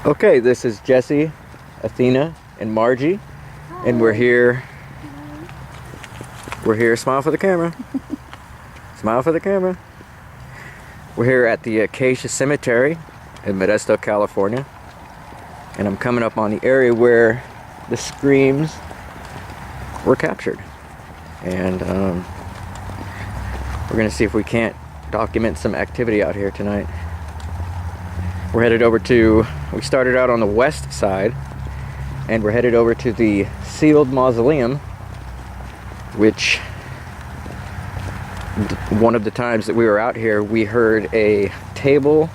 Okay, this is Jesse, Athena, and Margie, and we're here. We're here. Smile for the camera. Smile for the camera. We're here at the Acacia Cemetery in Modesto, California, and I'm coming up on the area where the screams were captured, and we're gonna see if we can't document some activity out here tonight. We're headed over to, we started out on the west side, and we're headed over to the sealed mausoleum, which one of the times that we were out here, we heard a table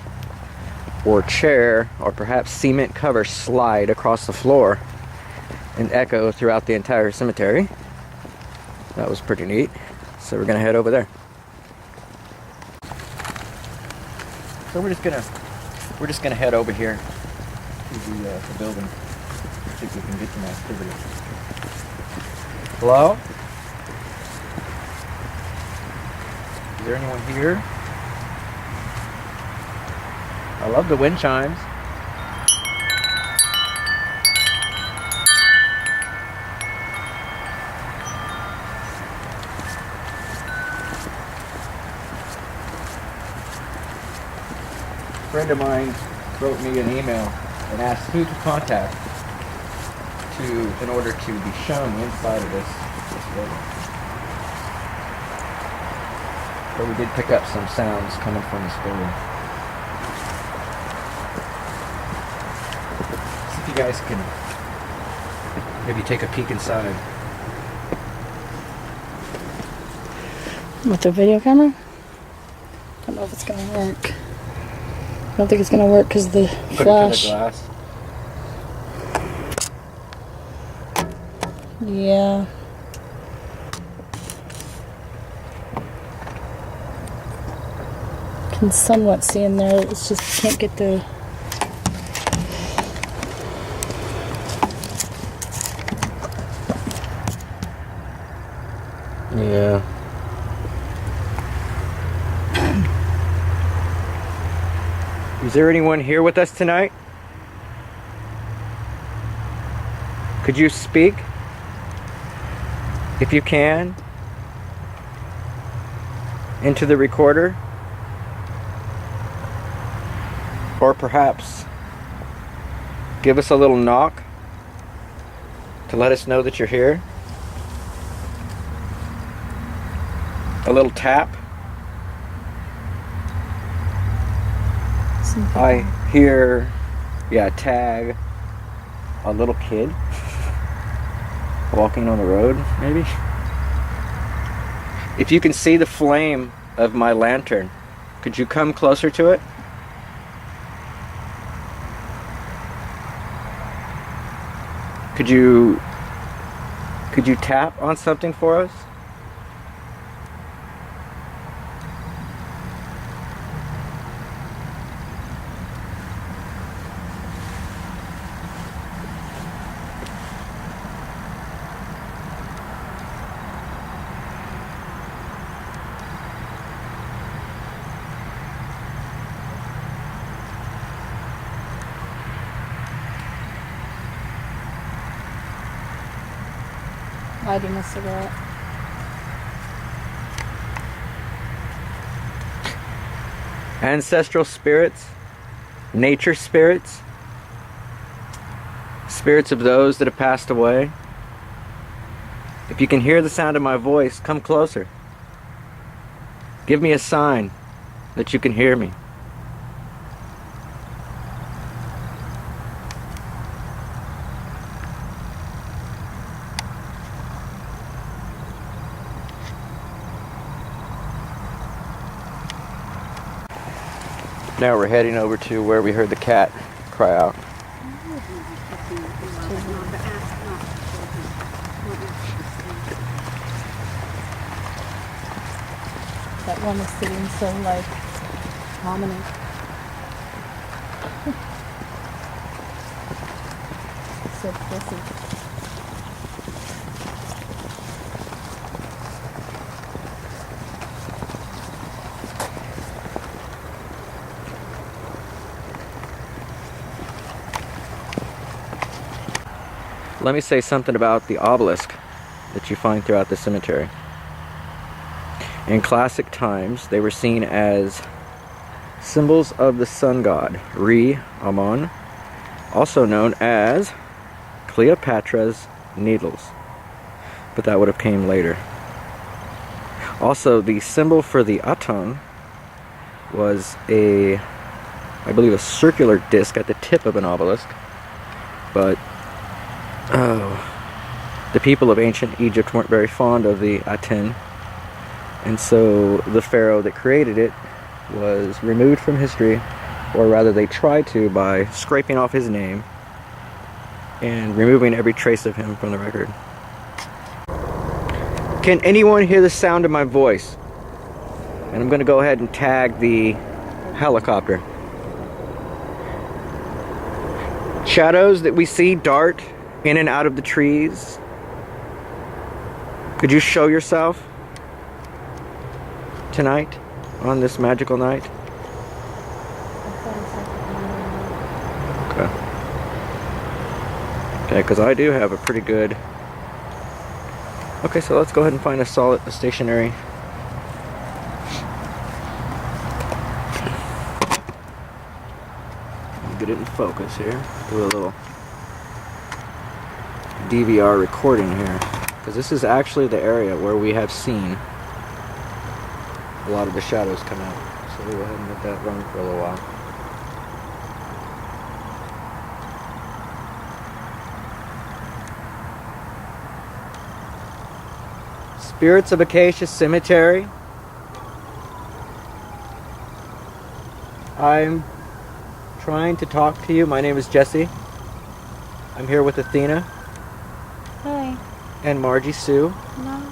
or chair or perhaps cement cover slide across the floor and echo throughout the entire cemetery. That was pretty neat. So we're gonna head over there. So we're just gonna head over here to the building. See if we can get some activity. Hello? Is there anyone here? I love the wind chimes. A friend of mine wrote me an email and asked who to contact in order to be shown inside of this building. But we did pick up some sounds coming from this building. See if you guys can maybe take a peek inside. With the video camera? I don't know if it's gonna work. I don't think it's gonna work because the flash. Put it to the glass. Yeah. Can somewhat see in there. It's just can't get the. Yeah. Is there anyone here with us tonight? Could you speak? If you can, into the recorder, or perhaps give us a little knock to let us know that you're here. A little tap. I hear, tag a little kid walking on the road, maybe. If you can see the flame of my lantern, could you come closer to it? Could you tap on something for us? Lighting a cigarette. Ancestral spirits, nature spirits, spirits of those that have passed away. If you can hear the sound of my voice, come closer. Give me a sign that you can hear me. Now we're heading over to where we heard the cat cry out. That one is sitting so like ominous. So pleasant. let me say something about the obelisk that you find throughout the cemetery. In classic times, they were seen as symbols of the sun god, Re Amon, also known as Cleopatra's needles. But that would have came later. Also, the symbol for the Aton was I believe a circular disc at the tip of an obelisk. But the people of ancient Egypt weren't very fond of the Aten, and so the pharaoh that created it was removed from history, or rather they tried to, by scraping off his name and removing every trace of him from the record. Can anyone hear the sound of my voice? And I'm going to go ahead and tag the helicopter. Shadows that we see dart in and out of the trees. Could you show yourself tonight, on this magical night? Okay. Okay, because I do have a pretty good... Okay, so let's go ahead and find a stationary... Get it in focus here. Do a little DVR recording here, because this is actually the area where we have seen a lot of the shadows come out. So we'll go ahead and let that run for a little while. Spirits of Acacia Cemetery. I'm trying to talk to you. My name is Jesse. I'm here with Athena. Hi. And Margie Sue. No.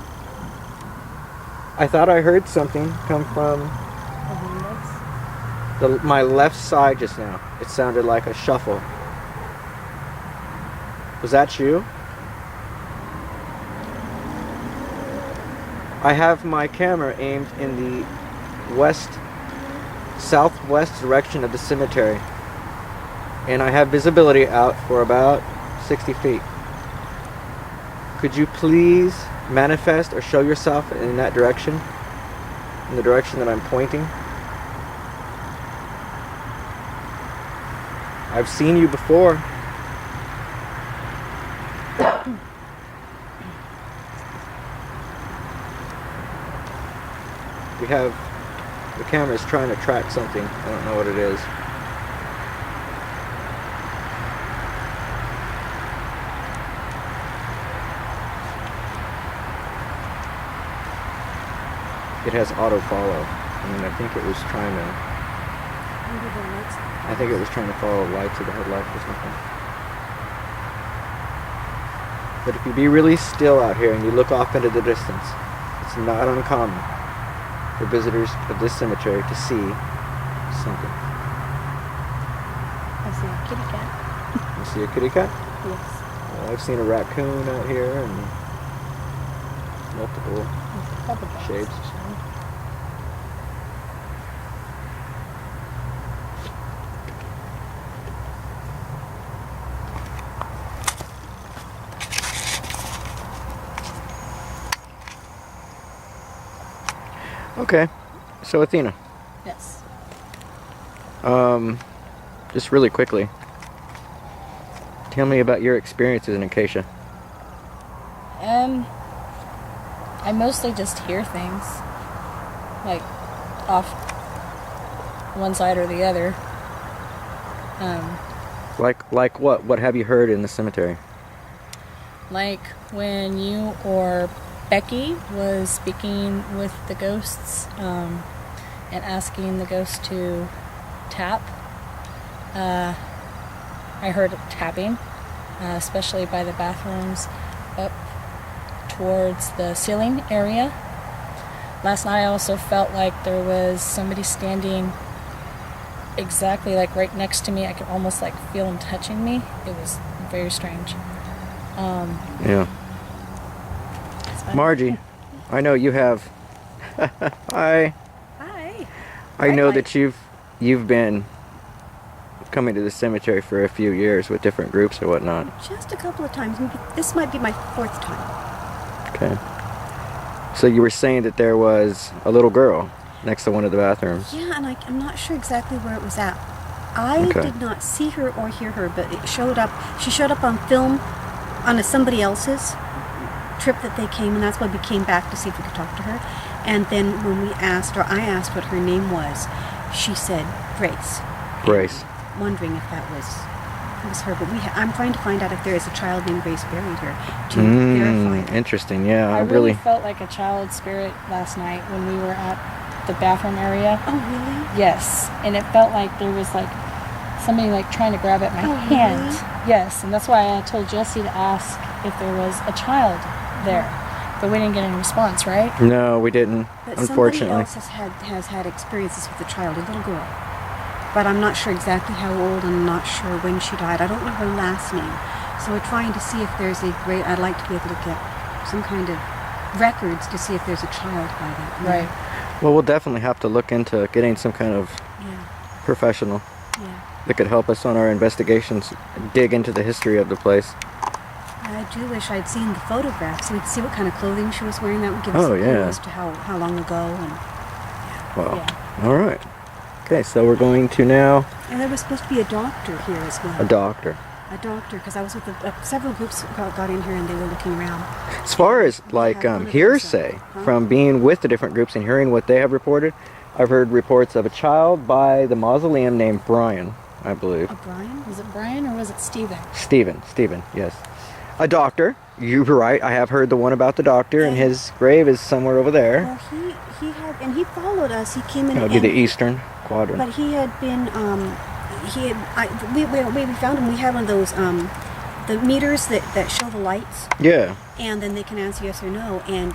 I thought I heard something come from my left side just now. It sounded like a shuffle. Was that you? I have my camera aimed in the southwest direction of the cemetery, and I have visibility out for about 60 feet. Could you please manifest or show yourself in that direction, in the direction that I'm pointing? I've seen you before. We have, the camera is trying to track something. I don't know what it is. It has auto follow. I think it was trying to, follow the lights of the headlights or something. But if you be really still out here and you look off into the distance, it's not uncommon for visitors of this cemetery to see something. I see a kitty cat. You see a kitty cat? Yes. Well, I've seen a raccoon out here and multiple shapes. Okay, so Athena. Yes. Just really quickly, tell me about your experiences in Acacia. I mostly just hear things, like off one side or the other. Like what? What have you heard in the cemetery? Like when you or Becky was speaking with the ghosts and asking the ghost to tap. I heard tapping, especially by the bathrooms up towards the ceiling area. Last night I also felt like there was somebody standing exactly like right next to me. I could almost like feel them touching me. It was very strange. Yeah. Margie, I know you have. Hi. Hi. I know that you've been coming to the cemetery for a few years with different groups or whatnot. Just a couple of times. Maybe this might be my 4th time. Okay. So you were saying that there was a little girl next to one of the bathrooms. Yeah, and I'm not sure exactly where it was at. I Okay. did not see her or hear her, but it showed up. She showed up on film on somebody else's trip that they came, and that's why we came back to see if we could talk to her. And then when we asked, or I asked what her name was, she said Grace. Grace. Wondering if that was her, but I'm trying to find out if there is a child named Grace buried here to verify it. Interesting. Yeah, I really felt like a child spirit last night when we were at the bathroom area. Oh, really? Yes, and it felt like there was like somebody like trying to grab at my hand. Really? Yes, and that's why I told Jesse to ask if there was a child there, but we didn't get any response, right? No, we didn't. But Unfortunately. somebody else has had experiences with a child, a little girl. But I'm not sure exactly how old, and I'm not sure when she died. I don't know her last name. So we're trying to see if there's I'd like to be able to get some kind of records to see if there's a child by that name. Right. Well, we'll definitely have to look into getting some kind of Yeah, professional yeah. that could help us on our investigations, dig into the history of the place. I do wish I'd seen the photographs so we'd see what kind of clothing she was wearing. That would give us Oh, a clue yeah. as to how long ago. And Wow. Yeah. All right. Okay, so we're going to now there was supposed to be a doctor here as well. a doctor. A doctor, because I was with several groups got in here and they were looking around. As far as like had one of those, hearsay huh? from being with the different groups and hearing what they have reported, I've heard reports of a child by the mausoleum named Brian, I believe. Brian? Was it Brian or was it Steven? Stephen, yes. A doctor. You're right. I have heard the one about the doctor, and his grave is somewhere over there. Well, he had, and he followed us. He came in. That would be the eastern quadrant. But he had been. We found him. We have one of those the meters that show the lights, Yeah. and then they can answer yes or no. And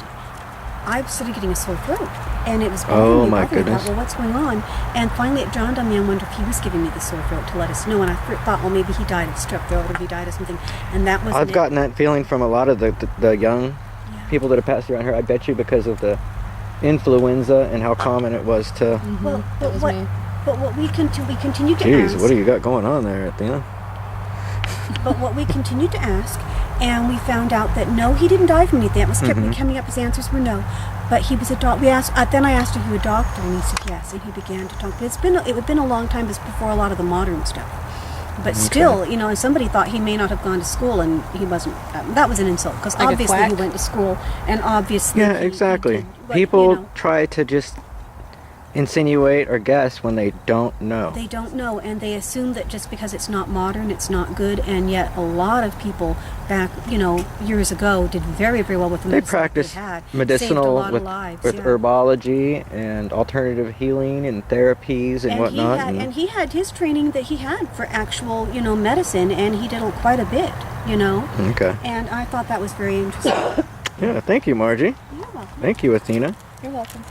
I started getting a sore throat, and it was Oh, bothering me. my I thought, goodness. well, what's going on? And finally, it dawned on me. I wonder if he was giving me the sore throat to let us know. And I thought, well, maybe he died of strep throat, or he died of something. And that was. I've gotten that feeling from a lot of the young people that have passed around here. I bet you because of the influenza and how common it was to. Well, That was me. but what we continue to Jeez, ask. what do you got going on there, Athena? But what we continued to ask, and we found out that no, he didn't die from anything. That was kept Mm-hmm. coming up. His answers were no. But he was a doctor. Then I asked if he was a doctor, and he said yes. And he began to talk. But it had been a long time before a lot of the modern stuff. But still, and somebody thought he may not have gone to school, and he wasn't. That was an insult, because Like a obviously quack? he went to school, and obviously Yeah, he exactly. did. But, People try to just insinuate or guess when they don't know. They don't know, and they assume that just because it's not modern, it's not good. And yet, a lot of people back, years ago, did very, very well with the They medicine practice they had. Saved a medicinal lot with of lives, with yeah. herbology and alternative healing and therapies and whatnot. And he had his training that he had for actual, medicine, and he did quite a bit, Okay. And I thought that was very interesting. Yeah. Thank you, Margie. You're welcome. Thank you, Athena. You're welcome.